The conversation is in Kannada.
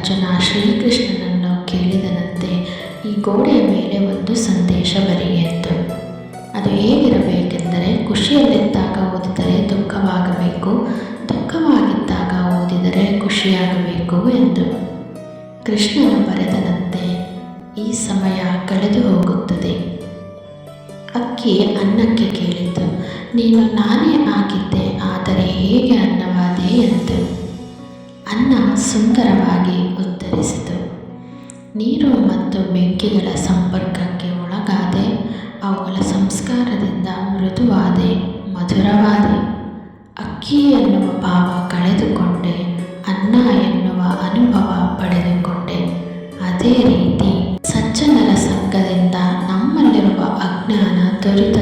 ಅರ್ಜುನ ಶ್ರೀಕೃಷ್ಣನನ್ನು ಕೇಳಿದನಂತೆ, ಈ ಗೋಡೆಯ ಮೇಲೆ ಒಂದು ಸಂದೇಶ ಬರಿ ಎಂದು. ಅದು ಹೇಗಿರಬೇಕೆಂದರೆ, ಖುಷಿಯಲ್ಲಿದ್ದಾಗ ಓದಿದರೆ ದುಃಖವಾಗಬೇಕು, ದುಃಖವಾಗಿದ್ದಾಗ ಓದಿದರೆ ಖುಷಿಯಾಗಬೇಕು ಎಂದು. ಕೃಷ್ಣನು ಬರೆದನಂತೆ, ಈ ಸಮಯ ಕಳೆದು ಹೋಗುತ್ತದೆ. ಅಕ್ಕಿ ಅನ್ನಕ್ಕೆ ಕೇಳಿತು, ನೀನು ನಾನೇ ಆಗಿದ್ದೆ, ಆದರೆ ಹೇಗೆ ಅನ್ನವಾದೆ ಎಂದು. ಅನ್ನ ಸುಂದರವಾಗಿ ಉತ್ತರಿಸಿತು, ನೀರು ಮತ್ತು ಬೆಂಕಿಗಳ ಸಂಪರ್ಕಕ್ಕೆ ಒಳಗಾದೆ, ಅವುಗಳ ಸಂಸ್ಕಾರದಿಂದ ಮೃದುವಾದೆ, ಮಧುರವಾದೆ. ಅಕ್ಕಿ ಎನ್ನುವ ಭಾವ ಕಳೆದುಕೊಂಡೆ, ಅನ್ನ ಎನ್ನುವ ಅನುಭವ ಪಡೆದುಕೊಂಡೆ. ಅದೇ ರೀತಿ ಸಜ್ಜನರ ಸಂಘದಿಂದ ನಮ್ಮಲ್ಲಿರುವ ಅಜ್ಞಾನ ದೊರೆತ